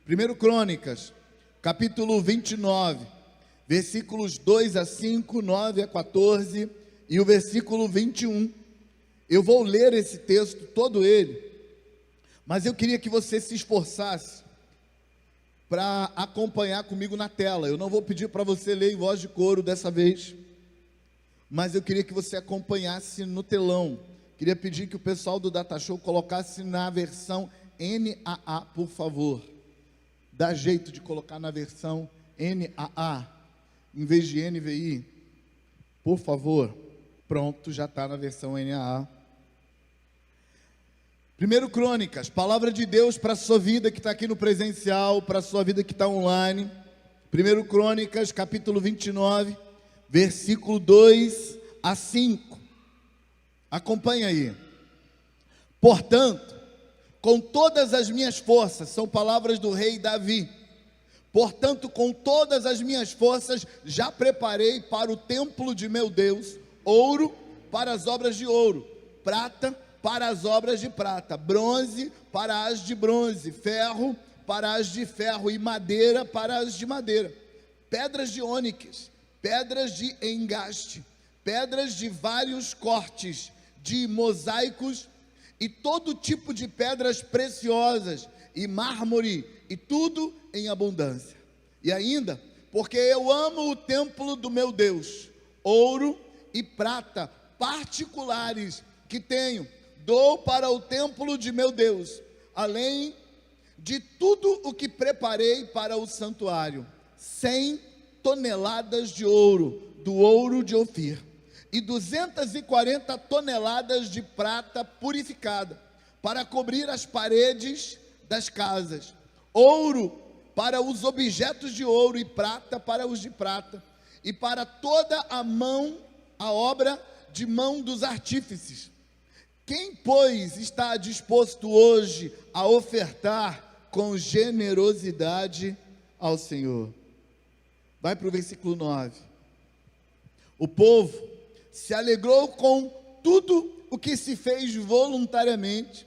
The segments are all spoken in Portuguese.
1 Crônicas, capítulo 29, versículos 2 a 5, 9 a 14 e o versículo 21. Eu vou ler esse texto, todo ele, mas eu queria que você se esforçasse para acompanhar comigo na tela. Eu não vou pedir para você ler em voz de coro dessa vez, mas eu queria que você acompanhasse no telão. Queria pedir que o pessoal do Data Show colocasse na versão NAA, por favor. Dá jeito de colocar na versão NAA, em vez de NVI, por favor. Pronto, já está na versão NAA. 1 Crônicas, palavra de Deus para a sua vida que está aqui no presencial, para a sua vida que está online. 1 Crônicas, capítulo 29, versículo 2 a 5. Acompanha aí. Portanto, com todas as minhas forças, são palavras do rei Davi. Portanto, com todas as minhas forças, já preparei para o templo de meu Deus, ouro para as obras de ouro, prata para as obras de prata, bronze para as de bronze, ferro para as de ferro e madeira para as de madeira, pedras de ônix, pedras de engaste, pedras de vários cortes, de mosaicos e todo tipo de pedras preciosas e mármore e tudo em abundância. E ainda, porque eu amo o templo do meu Deus, ouro e prata particulares que tenho, dou para o templo de meu Deus, além de tudo o que preparei para o santuário, 100 toneladas de ouro, do ouro de Ofir, e 240 toneladas de prata purificada, para cobrir as paredes das casas, ouro para os objetos de ouro e prata para os de prata, e para toda a obra de mão dos artífices. Quem, pois, está disposto hoje a ofertar com generosidade ao Senhor? Vai para o versículo 9. O povo se alegrou com tudo o que se fez voluntariamente,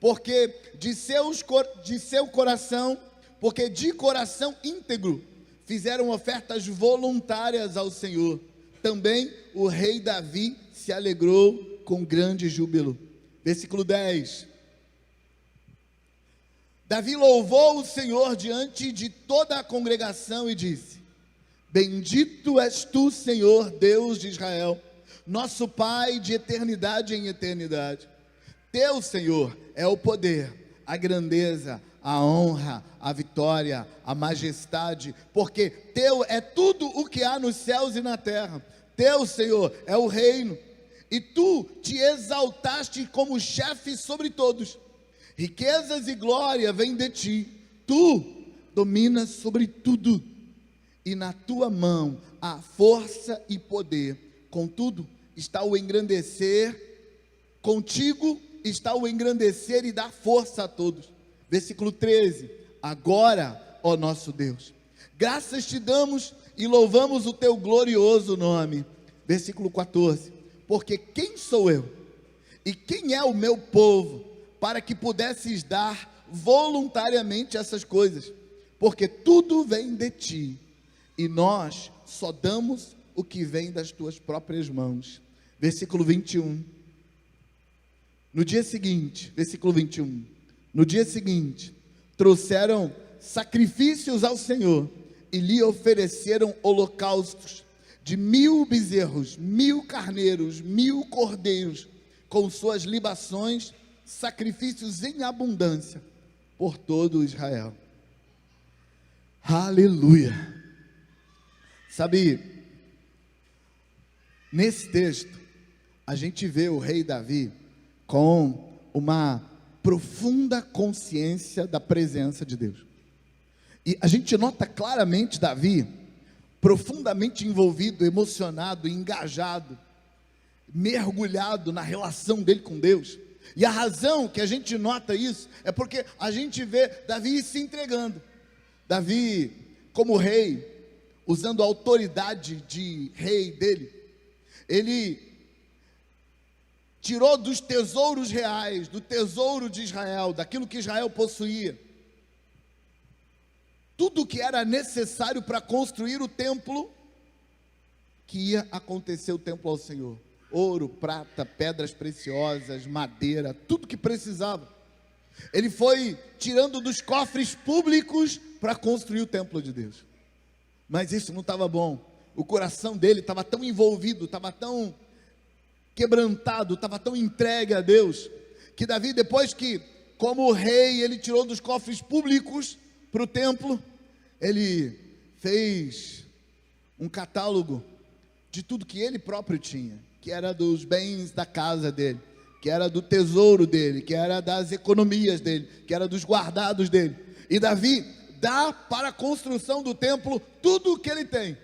porque de seu coração, porque de coração íntegro fizeram ofertas voluntárias ao Senhor. Também o rei Davi se alegrou com grande júbilo. Versículo 10. Davi louvou o Senhor diante de toda a congregação e disse: Bendito és tu, Senhor, Deus de Israel, nosso Pai de eternidade em eternidade. Teu, Senhor, é o poder, a grandeza, a honra, a vitória, a majestade, porque teu é tudo o que há nos céus e na terra. Teu, Senhor, é o reino, e tu te exaltaste como chefe sobre todos. Riquezas e glória vêm de ti, tu dominas sobre tudo, e na tua mão há força e poder. Contudo, está o engrandecer, contigo está o engrandecer e dar força a todos. Versículo 13. Agora, ó nosso Deus, graças te damos e louvamos o teu glorioso nome. Versículo 14. Porque quem sou eu e quem é o meu povo para que pudesses dar voluntariamente essas coisas? Porque tudo vem de ti, e nós só damos o que vem das tuas próprias mãos. Versículo 21. No dia seguinte, versículo 21. No dia seguinte, trouxeram sacrifícios ao Senhor e lhe ofereceram holocaustos de 1000 bezerros, 1000 carneiros, 1000 cordeiros, com suas libações, sacrifícios em abundância por todo Israel. Aleluia! Sabe, nesse texto, a gente vê o rei Davi com uma profunda consciência da presença de Deus. E a gente nota claramente Davi profundamente envolvido, emocionado, engajado, mergulhado na relação dele com Deus. E a razão que a gente nota isso é porque a gente vê Davi se entregando. Davi, como rei, usando a autoridade de rei dele, ele tirou dos tesouros reais, do tesouro de Israel, daquilo que Israel possuía, tudo que era necessário para construir o templo, que ia acontecer o templo ao Senhor. Ouro, prata, pedras preciosas, madeira, tudo que precisava. Ele foi tirando dos cofres públicos para construir o templo de Deus. Mas isso não estava bom. O coração dele estava tão envolvido, estava tão quebrantado, estava tão entregue a Deus, que Davi, depois que, como rei, ele tirou dos cofres públicos para o templo, ele fez um catálogo de tudo que ele próprio tinha, que era dos bens da casa dele, que era do tesouro dele, que era das economias dele, que era dos guardados dele. E Davi dá para a construção do templo tudo o que ele tem.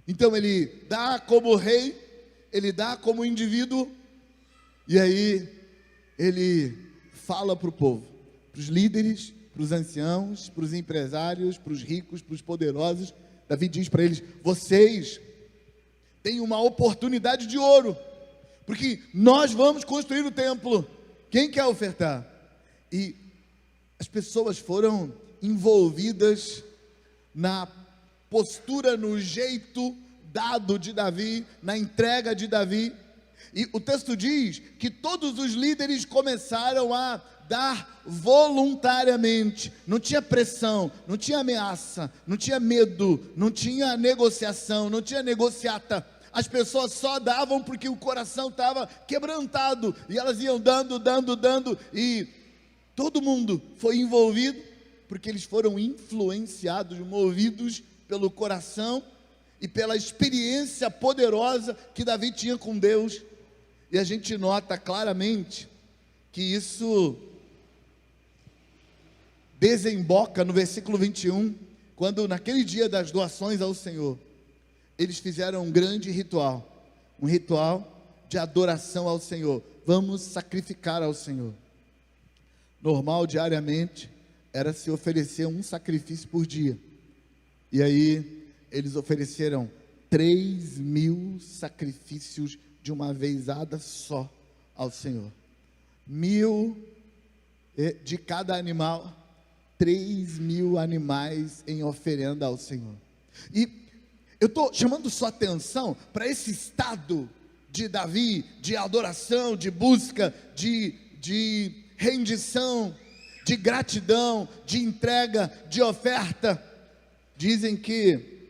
Então ele dá como rei, ele dá como indivíduo, e aí ele fala para o povo, para os líderes, para os anciãos, para os empresários, para os ricos, para os poderosos. Davi diz para eles: vocês têm uma oportunidade de ouro, porque nós vamos construir o templo. Quem quer ofertar? E as pessoas foram envolvidas na postura, no jeito dado de Davi, na entrega de Davi. E o texto diz que todos os líderes começaram a dar voluntariamente. Não tinha pressão, não tinha ameaça, não tinha medo, não tinha negociação, não tinha negociata. As pessoas só davam porque o coração estava quebrantado, e elas iam dando, e todo mundo foi envolvido, porque eles foram influenciados, movidos pelo coração e pela experiência poderosa que Davi tinha com Deus. E a gente nota claramente que isso desemboca no versículo 21, quando naquele dia das doações ao Senhor, eles fizeram um grande ritual, um ritual de adoração ao Senhor. Vamos sacrificar ao Senhor. Normal, diariamente, era se oferecer um sacrifício por dia. E aí, eles ofereceram 3.000 sacrifícios de uma vezada só ao Senhor. 1.000 de cada animal, 3.000 animais em oferenda ao Senhor. E eu estou chamando sua atenção para esse estado de Davi, de adoração, de busca, de rendição, de gratidão, de entrega, de oferta. Dizem que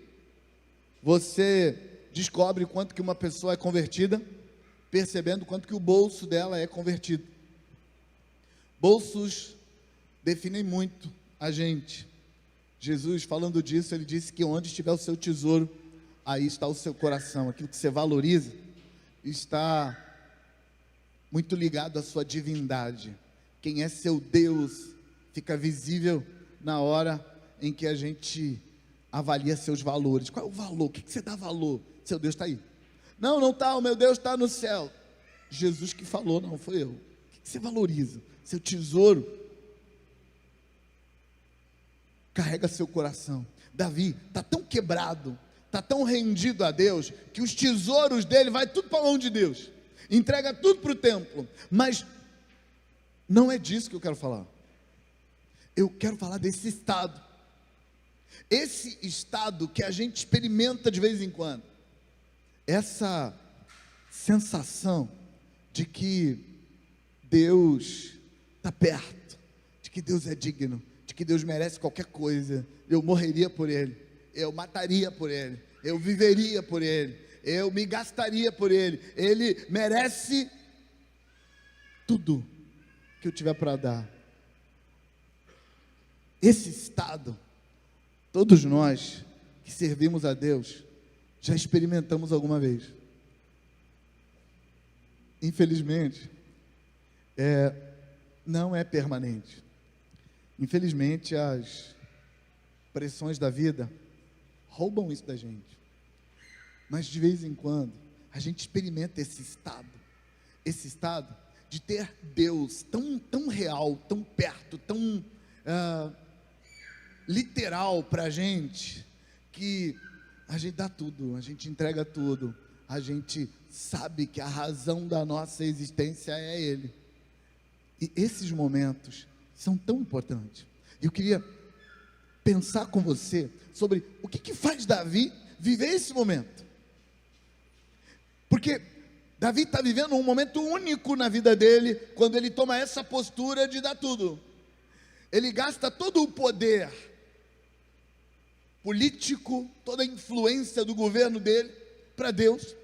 você descobre quanto que uma pessoa é convertida, percebendo quanto que o bolso dela é convertido. Bolsos definem muito a gente. Jesus, falando disso, ele disse que onde estiver o seu tesouro, aí está o seu coração. Aquilo que você valoriza está muito ligado à sua divindade. Quem é seu Deus fica visível na hora em que a gente avalia seus valores. Qual é o valor? O que você dá valor? Seu Deus está aí. Não está, o meu Deus está no céu. Jesus que falou, não foi eu. O que você valoriza? Seu tesouro carrega seu coração. Davi está tão quebrado, está tão rendido a Deus, que os tesouros dele vai tudo para a mão de Deus, entrega tudo para o templo. Mas não é disso que eu quero falar. Eu quero falar desse estado. Esse estado que a gente experimenta de vez em quando, essa sensação de que Deus está perto, de que Deus é digno, de que Deus merece qualquer coisa. Eu morreria por Ele, eu mataria por Ele, eu viveria por Ele, eu me gastaria por Ele. Ele merece tudo que eu tiver para dar. Esse estado, todos nós que servimos a Deus já experimentamos alguma vez. Infelizmente, não é permanente. Infelizmente, as pressões da vida roubam isso da gente. Mas de vez em quando, a gente experimenta esse estado de ter Deus tão real, tão perto, tão literal para a gente, que a gente dá tudo, a gente entrega tudo, a gente sabe que a razão da nossa existência é Ele. E esses momentos são tão importantes. Eu queria pensar com você sobre o que faz Davi viver esse momento. Porque Davi está vivendo um momento único na vida dele, quando ele toma essa postura de dar tudo. Ele gasta todo o poder político, toda a influência do governo dele para Deus.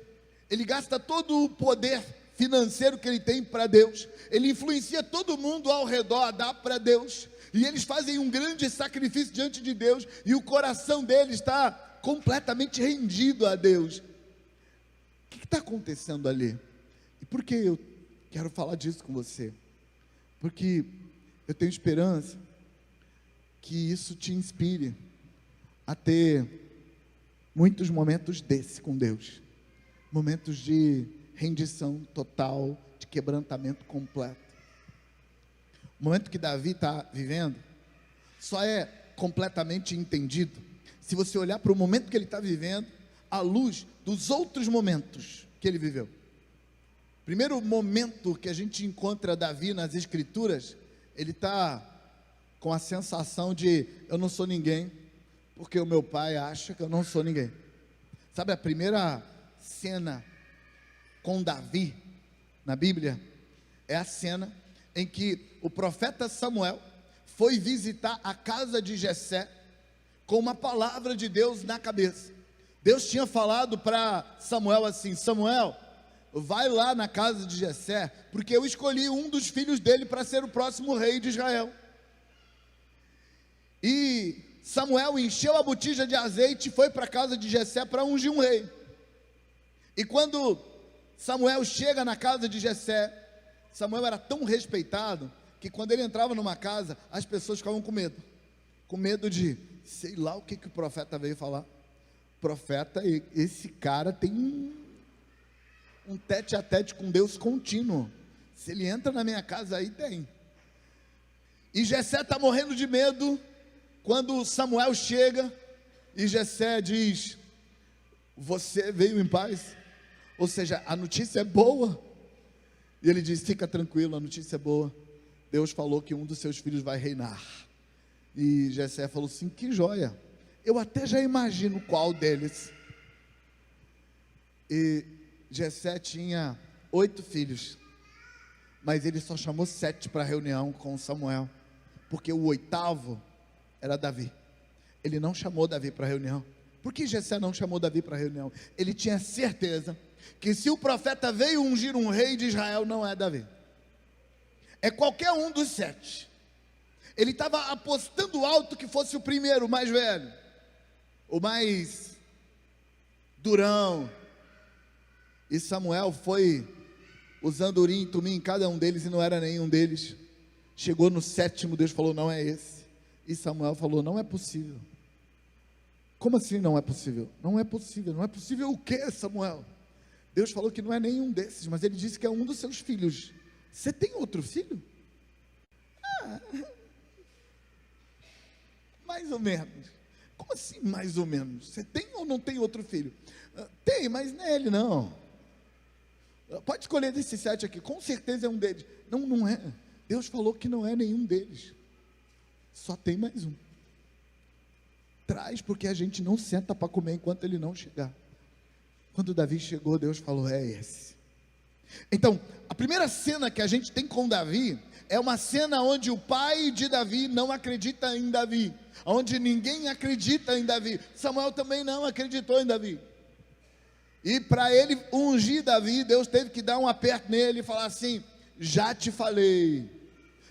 Ele gasta todo o poder financeiro que ele tem para Deus. Ele influencia todo mundo ao redor a dar para Deus. E eles fazem um grande sacrifício diante de Deus, e o coração dele está completamente rendido a Deus. O que está acontecendo ali? E por que eu quero falar disso com você? Porque eu tenho esperança que isso te inspire a ter muitos momentos desse com Deus, momentos de rendição total, de quebrantamento completo. O momento que Davi está vivendo só é completamente entendido se você olhar para o momento que ele está vivendo à luz dos outros momentos que ele viveu. Primeiro momento que a gente encontra Davi nas Escrituras, ele está com a sensação de: eu não sou ninguém, porque o meu pai acha que eu não sou ninguém. Sabe, a primeira cena com Davi na Bíblia é a cena em que o profeta Samuel foi visitar a casa de Jessé com uma palavra de Deus na cabeça. Deus tinha falado para Samuel assim: Samuel, vai lá na casa de Jessé, porque eu escolhi um dos filhos dele para ser o próximo rei de Israel. E Samuel encheu a botija de azeite e foi para a casa de Jessé para ungir um rei. E quando Samuel chega na casa de Jessé, Samuel era tão respeitado que quando ele entrava numa casa, as pessoas ficavam com medo de, sei lá o que o profeta veio falar. Profeta, esse cara tem um tete a tete com Deus contínuo. Se ele entra na minha casa aí, tem. E Jessé está morrendo de medo quando Samuel chega e Jessé diz: você veio em paz? Ou seja, a notícia é boa. E ele diz: fica tranquilo, a notícia é boa. Deus falou que um dos seus filhos vai reinar. E Jessé falou assim: que joia, eu até já imagino qual deles. E Jessé tinha 8 filhos, mas ele só chamou 7 para a reunião com Samuel, porque o 8º era Davi. Ele não chamou Davi para a reunião. Por que Jessé não chamou Davi para a reunião? Ele tinha certeza que se o profeta veio ungir um rei de Israel, não é Davi, é qualquer um dos 7. Ele estava apostando alto que fosse o primeiro, o mais velho, o mais durão. E Samuel foi usando urim e tumim em cada um deles, e não era nenhum deles. Chegou no 7º, Deus falou: não é esse. E Samuel falou: não é possível. Como assim não é possível? Não é possível. Não é possível o quê, Samuel? Deus falou que não é nenhum desses, mas ele disse que é um dos seus filhos. Você tem outro filho? Mais ou menos. Como assim mais ou menos? Você tem ou não tem outro filho? Tem, mas não é ele não. Pode escolher desses 7 aqui, com certeza é um deles. Não, não é. Deus falou que não é nenhum deles. Só tem mais um. Traz, porque a gente não senta para comer enquanto ele não chegar. Quando Davi chegou, Deus falou: é esse. Então, a primeira cena que a gente tem com Davi é uma cena onde o pai de Davi não acredita em Davi, onde ninguém acredita em Davi. Samuel também não acreditou em Davi. E para ele ungir Davi, Deus teve que dar um aperto nele e falar assim: já te falei,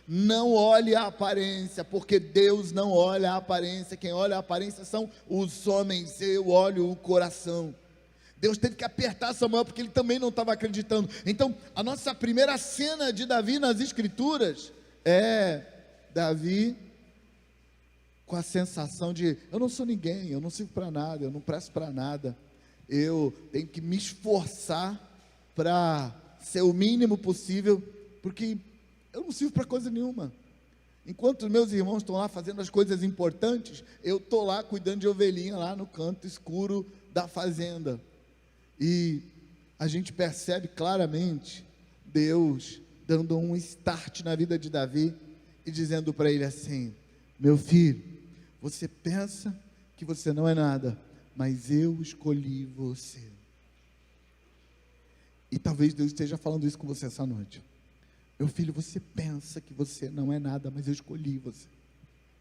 não olhe a aparência, porque Deus não olha a aparência. Quem olha a aparência são os homens, eu olho o coração. Deus teve que apertar Samuel, porque ele também não estava acreditando. Então, a nossa primeira cena de Davi nas Escrituras é Davi com a sensação de: eu não sou ninguém, eu não sirvo para nada, eu não presto para nada, eu tenho que me esforçar para ser o mínimo possível, porque eu não sirvo para coisa nenhuma. Enquanto meus irmãos estão lá fazendo as coisas importantes, eu estou lá cuidando de ovelhinha lá no canto escuro da fazenda. E a gente percebe claramente Deus dando um start na vida de Davi e dizendo para ele assim: meu filho, Você pensa que você não é nada, mas eu escolhi você. E talvez Deus esteja falando isso com você essa noite. Meu filho, você pensa que você não é nada, mas eu escolhi você.